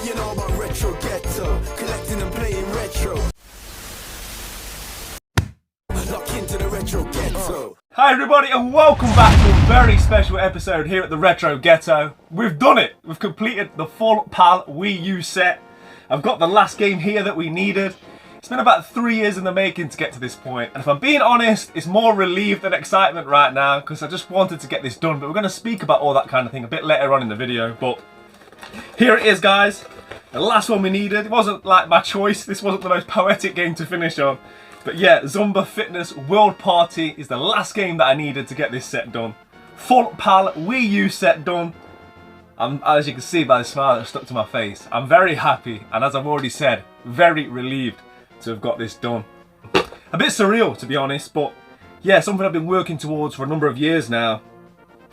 you know about retro ghetto, collecting and playing retro. Lock into the retro ghetto. Hi everybody and welcome back to a very special episode here at the Retro Ghetto. We've done it! We've completed the full PAL Wii U set. I've got the last game here that we needed. It's been about 3 years in the making to get to this point, and if I'm being honest, it's more relief than excitement right now because I just wanted to get this done, but we're going to speak about all that kind of thing a bit later on in the video. But here it is, guys. The last one we needed. It wasn't like my choice. This wasn't the most poetic game to finish on. But yeah, Zumba Fitness World Party is the last game that I needed to get this set done. Full PAL Wii U set done. As you can see by the smile that stuck to my face, I'm very happy, and as I've already said, very relieved to have got this done. A bit surreal, to be honest, but yeah, something I've been working towards for a number of years now.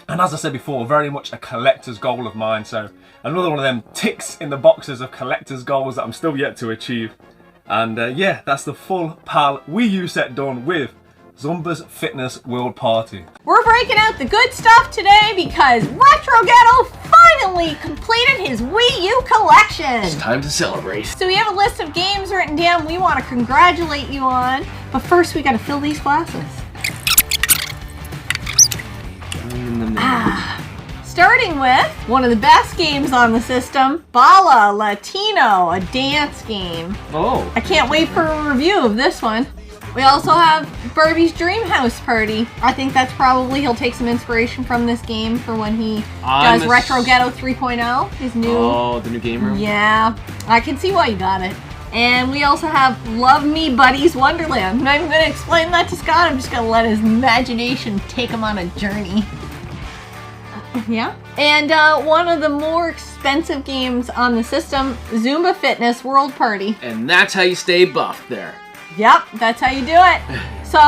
And as I said before, very much a collector's goal of mine. So another one of them ticks in the boxes of collector's goals that I'm still yet to achieve. And yeah, that's the full PAL Wii U set done with Zumba's Fitness World Party. We're breaking out the good stuff today because Retro Ghetto finally completed his Wii U collection. It's time to celebrate. So we have a list of games written down we want to congratulate you on. But first we got to fill these glasses. Starting with one of the best games on the system, Bala Latino, a dance game. Oh. I can't wait for a review of this one. We also have Barbie's Dream House Party. I think that's probably, he'll take some inspiration from this game for when he does Retro Ghetto 3.0, his new... Oh, the new game room? Yeah, I can see why you got it. And we also have Love Me Buddy's Wonderland. I'm not even going to explain that to Scott, I'm just going to let his imagination take him on a journey. Yeah. And one of the more expensive games on the system, Zumba Fitness World Party. And that's how you stay buff there. Yep, that's how you do it. So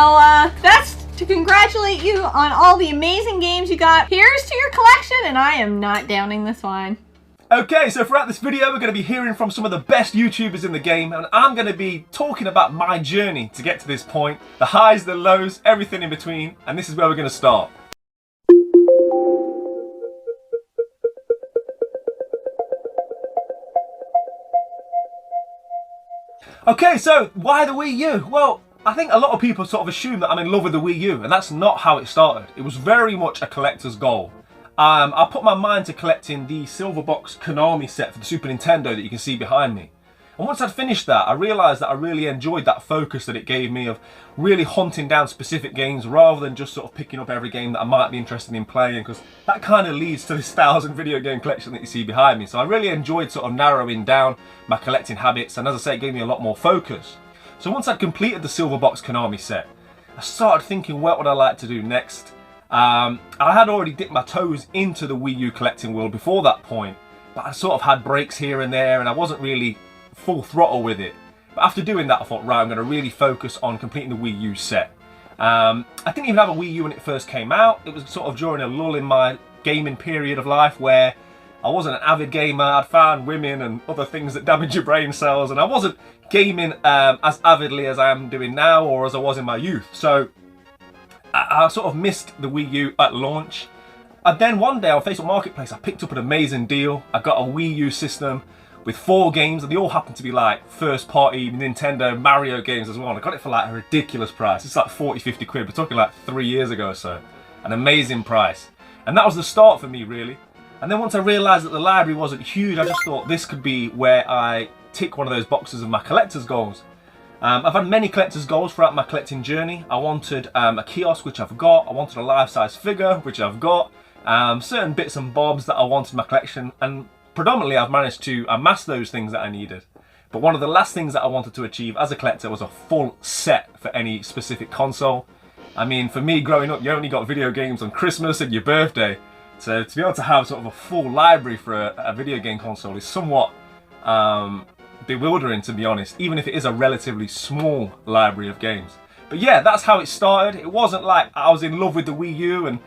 that's to congratulate you on all the amazing games you got. Here's to your collection, and I am not downing this wine. Okay, so throughout this video we're going to be hearing from some of the best YouTubers in the game, and I'm going to be talking about my journey to get to this point. The highs, the lows, everything in between, and this is where we're going to start. Okay, so why the Wii U? Well, I think a lot of people sort of assume that I'm in love with the Wii U, and that's not how it started. It was very much a collector's goal. I put my mind to collecting the silver box Konami set for the Super Nintendo that you can see behind me. And once I'd finished that, I realised that I really enjoyed that focus that it gave me of really hunting down specific games rather than just sort of picking up every game that I might be interested in playing, because that kind of leads to this 1,000 video game collection that you see behind me. So I really enjoyed sort of narrowing down my collecting habits, and as I say, it gave me a lot more focus. So once I'd completed the silver box Konami set, I started thinking, what would I like to do next? I had already dipped my toes into the Wii U collecting world before that point, but I sort of had breaks here and there, and I wasn't really full throttle with it. But after doing that, I thought, right, I'm going to really focus on completing the Wii U set. I didn't even have a Wii U when it first came out. It was sort of during a lull in my gaming period of life where I wasn't an avid gamer. I'd found women and other things that damage your brain cells, and I wasn't gaming as avidly as I am doing now or as I was in my youth. So I sort of missed the Wii U at launch. And then one day on Facebook Marketplace, I picked up an amazing deal. I got a Wii U system with 4 games, and they all happen to be like first party Nintendo Mario games as well. And I got it for like a ridiculous price. It's like 40-50 quid. We're talking like 3 years ago or so. An amazing price. And that was the start for me, really. And then once I realised that the library wasn't huge, I just thought this could be where I tick one of those boxes of my collector's goals. I've had many collector's goals throughout my collecting journey. I wanted a kiosk, which I've got. I wanted a life-size figure, which I've got. Certain bits and bobs that I wanted in my collection, and predominantly I've managed to amass those things that I needed. But one of the last things that I wanted to achieve as a collector was a full set for any specific console. I mean, for me growing up, you only got video games on Christmas and your birthday. So to be able to have sort of a full library for a video game console is somewhat bewildering, to be honest, even if it is a relatively small library of games. But yeah, that's how it started. It wasn't like I was in love with the Wii U and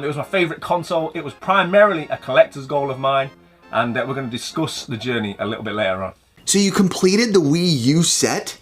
it was my favourite console. It was primarily a collector's goal of mine, and we're going to discuss the journey a little bit later on. So you completed the Wii U set?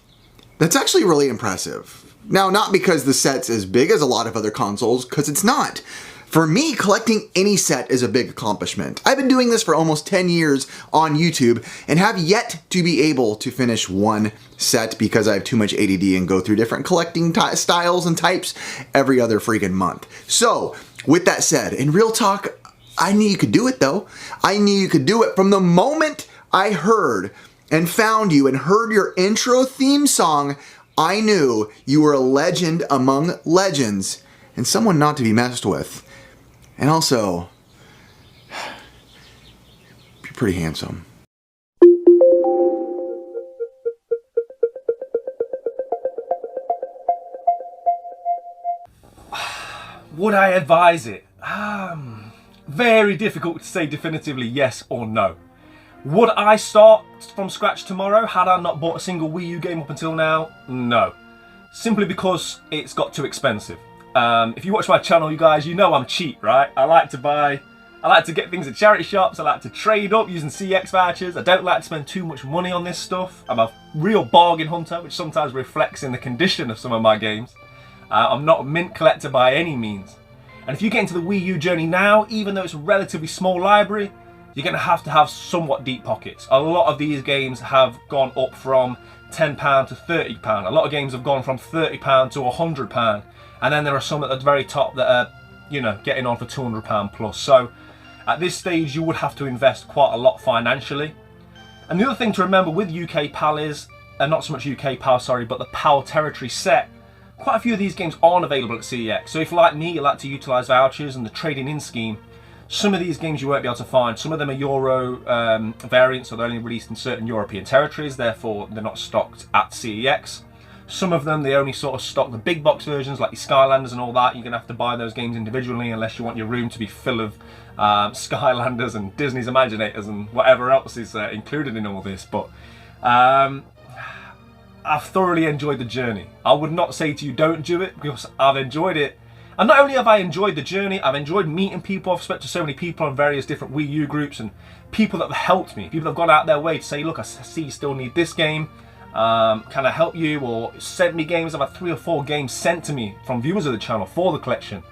That's actually really impressive. Now, not because the set's as big as a lot of other consoles, because it's not. For me, collecting any set is a big accomplishment. I've been doing this for almost 10 years on YouTube and have yet to be able to finish one set because I have too much ADD and go through different collecting styles and types every other freaking month. So, with that said, in real talk, I knew you could do it though. I knew you could do it from the moment I heard and found you and heard your intro theme song. I knew you were a legend among legends and someone not to be messed with. And also, you're pretty handsome. Would I advise it? Very difficult to say definitively yes or no. Would I start from scratch tomorrow had I not bought a single Wii U game up until now? No. Simply because it's got too expensive. If you watch my channel, you guys, you know I'm cheap, right? I like to get things at charity shops. I like to trade up using CX vouchers. I don't like to spend too much money on this stuff. I'm a real bargain hunter, which sometimes reflects in the condition of some of my games. I'm not a mint collector by any means. And if you get into the Wii U journey now, even though it's a relatively small library, you're going to have somewhat deep pockets. A lot of these games have gone up from £10 to £30. A lot of games have gone from £30 to £100. And then there are some at the very top that are, you know, getting on for £200 plus. So at this stage, you would have to invest quite a lot financially. And the other thing to remember with UK PAL is, not so much UK PAL, sorry, but the PAL territory set, quite a few of these games aren't available at CEX. So if, like me, you like to utilise vouchers and the trading in scheme, some of these games you won't be able to find. Some of them are Euro variants, so they're only released in certain European territories, therefore they're not stocked at CEX. Some of them, they only sort of stock the big box versions, like your Skylanders and all that. You're going to have to buy those games individually unless you want your room to be full of Skylanders and Disney's Imaginators and whatever else is included in all this. But I've thoroughly enjoyed the journey. I would not say to you don't do it, because I've enjoyed it. And not only have I enjoyed the journey, I've enjoyed meeting people. I've spoken to so many people on various different Wii U groups and people that have helped me. People that have gone out their way to say, look, I see you still need this game. Can I help you? Or send me games. I've had 3 or 4 games sent to me from viewers of the channel for the collection.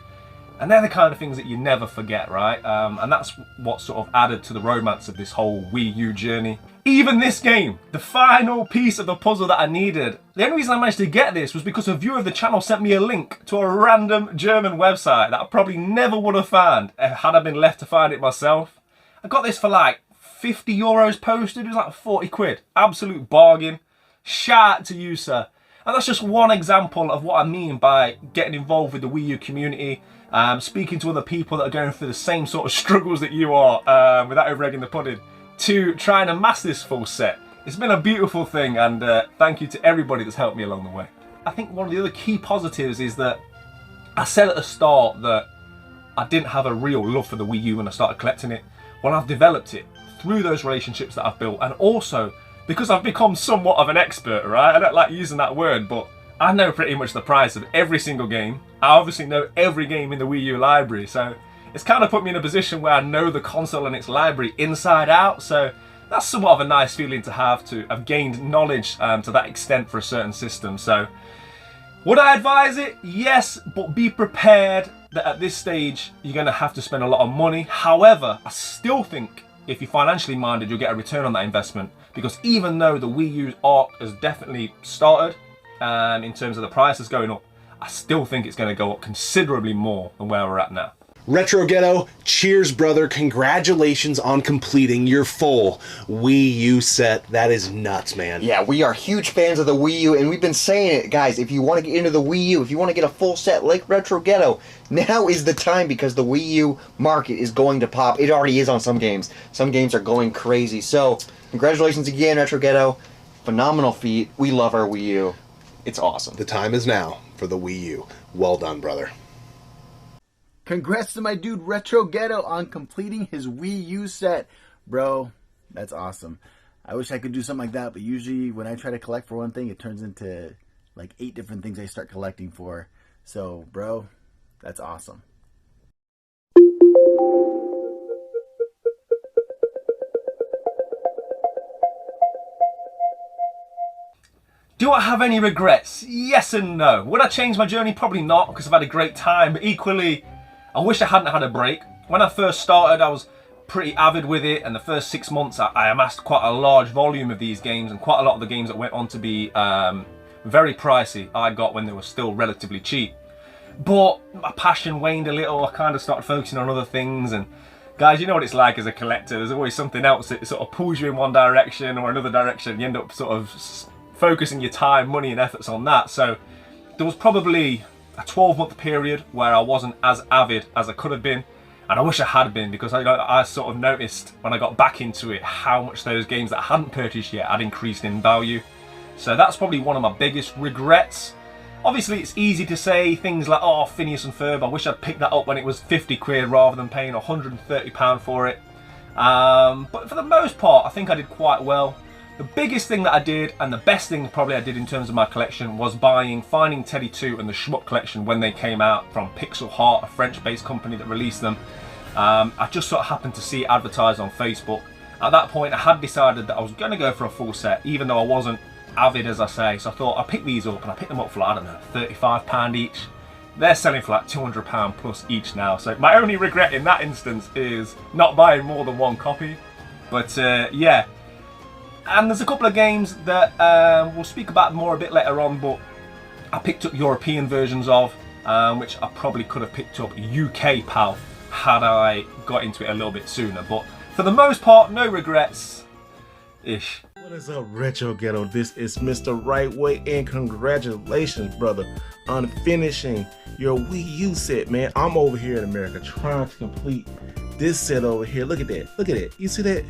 And they're the kind of things that you never forget, right? And that's what sort of added to the romance of this whole Wii U journey. Even this game, the final piece of the puzzle that I needed, the only reason I managed to get this was because a viewer of the channel sent me a link to a random German website that I probably never would have found had I been left to find it myself. I got this for like 50 euros posted. It was like 40 quid. Absolute bargain. Shout out to you, sir. And that's just one example of what I mean by getting involved with the Wii U community, speaking to other people that are going through the same sort of struggles that you are, without over-egging the pudding, to try and amass this full set. It's been a beautiful thing, and thank you to everybody that's helped me along the way. I think one of the other key positives is that I said at the start that I didn't have a real love for the Wii U when I started collecting it. Well, I've developed it through those relationships that I've built, and also because I've become somewhat of an expert, right? I don't like using that word, but I know pretty much the price of every single game. I obviously know every game in the Wii U library, so it's kind of put me in a position where I know the console and its library inside out, so that's somewhat of a nice feeling to have gained knowledge to that extent for a certain system. So would I advise it? Yes, but be prepared that at this stage you're going to have to spend a lot of money. However, I still think if you're financially minded, you'll get a return on that investment, because even though the Wii U's arc has definitely started in terms of the prices going up, I still think it's going to go up considerably more than where we're at now. Retro Ghetto, cheers, brother. Congratulations on completing your full Wii U set. That is nuts, man. Yeah, we are huge fans of the Wii U, and we've been saying it, guys. If you want to get into the Wii U, if you want to get a full set like Retro Ghetto, now is the time, because the Wii U market is going to pop. It already is on some games. Some games are going crazy. So, congratulations again, Retro Ghetto. Phenomenal feat. We love our Wii U. It's awesome. The time is now for the Wii U. Well done, brother. Congrats to my dude Retro Ghetto on completing his Wii U set. Bro, that's awesome. I wish I could do something like that, but usually when I try to collect for one thing, it turns into like 8 different things I start collecting for. So, bro, that's awesome. Do I have any regrets? Yes and no. Would I change my journey? Probably not, because I've had a great time, but equally, I wish I hadn't had a break. When I first started, I was pretty avid with it, and the first 6 months I amassed quite a large volume of these games, and quite a lot of the games that went on to be very pricey I got when they were still relatively cheap. But my passion waned a little. I kind of started focusing on other things, and guys, you know what it's like as a collector. There's always something else that sort of pulls you in one direction or another direction. You end up sort of focusing your time, money and efforts on that. So there was probably a 12-month period where I wasn't as avid as I could have been, and I wish I had been, because I sort of noticed when I got back into it how much those games that I hadn't purchased yet had increased in value. So that's probably one of my biggest regrets. Obviously it's easy to say things like, oh, Phineas and Ferb, I wish I'd picked that up when it was 50 quid rather than paying £130 for it. But for the most part, I think I did quite well. The biggest thing that I did, and the best thing probably I did in terms of my collection, was buying Finding Teddy 2 and the Shmup collection when they came out from Pixel Heart, a French-based company that released them. I just sort of happened to see it advertised on Facebook. At that point, I had decided that I was going to go for a full set, even though I wasn't avid, as I say. So I thought I'd pick these up, and I picked them up for, like, I don't know, £35 each. They're selling for like £200 plus each now. So my only regret in that instance is not buying more than one copy. But yeah. And there's a couple of games that we'll speak about more a bit later on, but I picked up European versions of, which I probably could have picked up UK PAL had I got into it a little bit sooner. But for the most part, no regrets-ish. What is up, Retro Ghetto? This is Mr. Right Way, and congratulations, brother, on finishing your Wii U set, man. I'm over here in America trying to complete this set over here. Look at that. Look at it. You see that?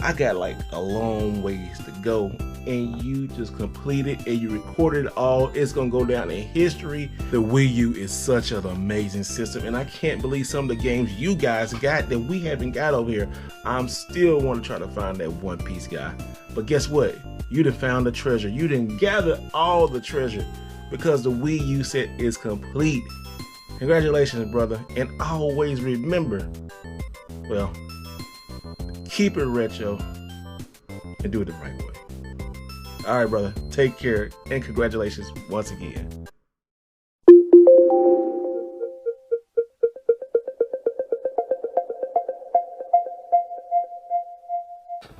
I got like a long ways to go, and you just completed and you recorded it all. It's gonna go down in history. The Wii U is such an amazing system, and I can't believe some of the games you guys got that we haven't got over here. I'm still want to try to find that One Piece guy, but guess what? You done found the treasure. You done gathered all the treasure because the Wii U set is complete. Congratulations, brother, and always remember, well, keep it retro and do it the right way. All right, brother, take care, and congratulations once again.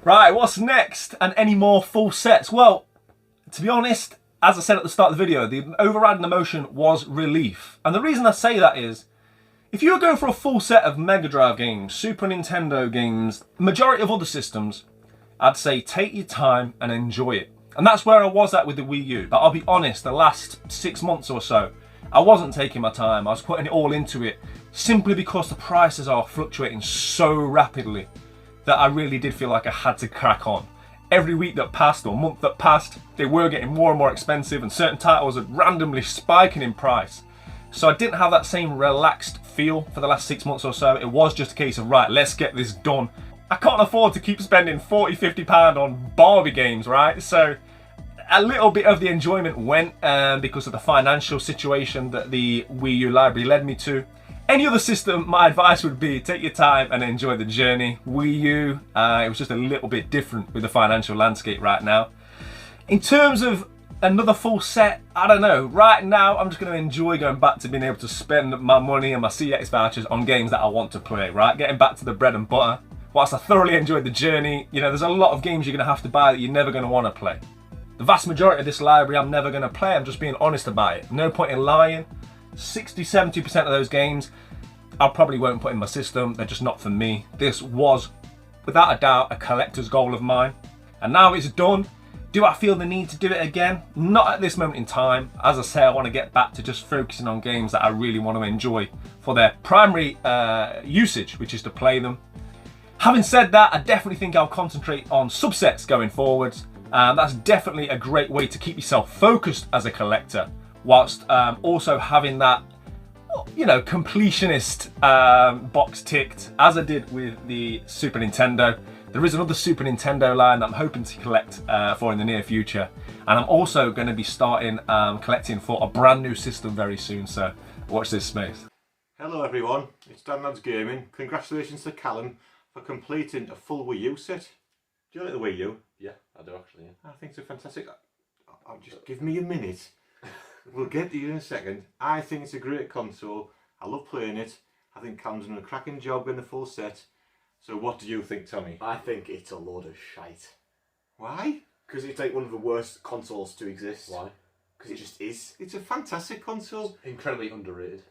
Right, what's next? And any more full sets? Well, to be honest, as I said at the start of the video, the overriding emotion was relief. And the reason I say that is, if you were going for a full set of Mega Drive games, Super Nintendo games, majority of other systems, I'd say take your time and enjoy it. And that's where I was at with the Wii U. But I'll be honest, the last 6 months or so, I wasn't taking my time. I was putting it all into it simply because the prices are fluctuating so rapidly that I really did feel like I had to crack on. Every week that passed or month that passed, they were getting more and more expensive, and certain titles are randomly spiking in price. So I didn't have that same relaxed feel for the last 6 months or so. It was just a case of, right, let's get this done. I can't afford to keep spending £40, £50 on Barbie games, right? So a little bit of the enjoyment went because of the financial situation that the Wii U library led me to. Any other system, my advice would be take your time and enjoy the journey. Wii U, it was just a little bit different with the financial landscape right now. In terms of another full set, I don't know. Right now, I'm just going to enjoy going back to being able to spend my money and my CX vouchers on games that I want to play, right? Getting back to the bread and butter. Whilst I thoroughly enjoyed the journey, you know, there's a lot of games you're going to have to buy that you're never going to want to play. The vast majority of this library I'm never going to play. I'm just being honest about it. No point in lying. 60-70% of those games I probably won't put in my system. They're just not for me. This was, without a doubt, a collector's goal of mine. And now it's done. Do I feel the need to do it again? Not at this moment in time. As I say, I want to get back to just focusing on games that I really want to enjoy for their primary usage, which is to play them. Having said that, I definitely think I'll concentrate on subsets going forwards. That's definitely a great way to keep yourself focused as a collector, whilst also having that, you know, completionist box ticked, as I did with the Super Nintendo. There is another Super Nintendo line that I'm hoping to collect for in the near future. And I'm also going to be starting collecting for a brand new system very soon, so watch this space. Hello everyone, it's Dan Lads Gaming. Congratulations to Callum for completing a full Wii U set. Do you like the Wii U? Yeah, I do actually. Yeah. I think it's fantastic. Just give me a minute. We'll get to you in a second. I think it's a great console. I love playing it. I think Callum's done a cracking job in the full set. So what do you think, Tommy? I think it's a load of shite. Why? Because it's like one of the worst consoles to exist. Why? Because it just is. It's a fantastic console. Incredibly underrated.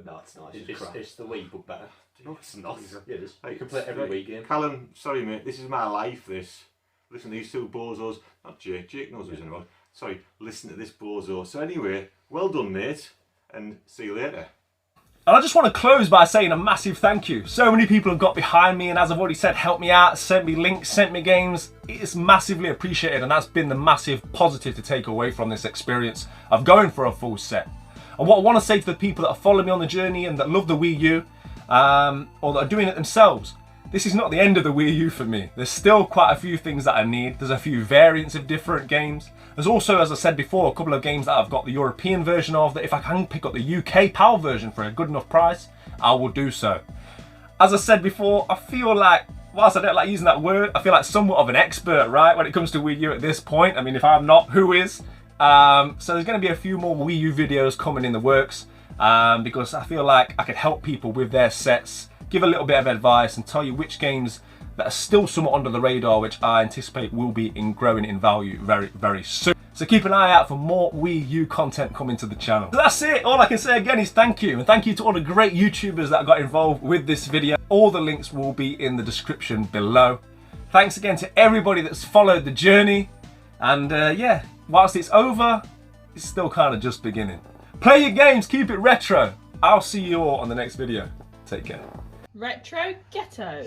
No, it's not. It's the Wii, but better. No, it's not. Yeah, it is. You can play every Wii game. Callum, sorry mate, this is my life, this. Listen to these two bozos. Not Jake. Jake knows what he's about. Sorry, listen to this bozo. So anyway, well done mate, and see you later. And I just want to close by saying a massive thank you. So many people have got behind me and, as I've already said, helped me out, sent me links, sent me games. It is massively appreciated, and that's been the massive positive to take away from this experience of going for a full set. And what I want to say to the people that are following me on the journey and that love the Wii U, or that are doing it themselves, this is not the end of the Wii U for me. There's still quite a few things that I need. There's a few variants of different games. There's also, as I said before, a couple of games that I've got the European version of, that if I can pick up the UK PAL version for a good enough price, I will do so. As I said before, I feel like, whilst I don't like using that word, I feel like somewhat of an expert, right, when it comes to Wii U at this point. I mean, if I'm not, who is? So there's going to be a few more Wii U videos coming in the works, because I feel like I could help people with their sets, give a little bit of advice and tell you which games that are still somewhat under the radar, which I anticipate will be growing in value very, very soon. So keep an eye out for more Wii U content coming to the channel. So that's it. All I can say again is thank you. And thank you to all the great YouTubers that got involved with this video. All the links will be in the description below. Thanks again to everybody that's followed the journey. And yeah, whilst it's over, it's still kind of just beginning. Play your games, keep it retro. I'll see you all on the next video. Take care. Retro Ghetto.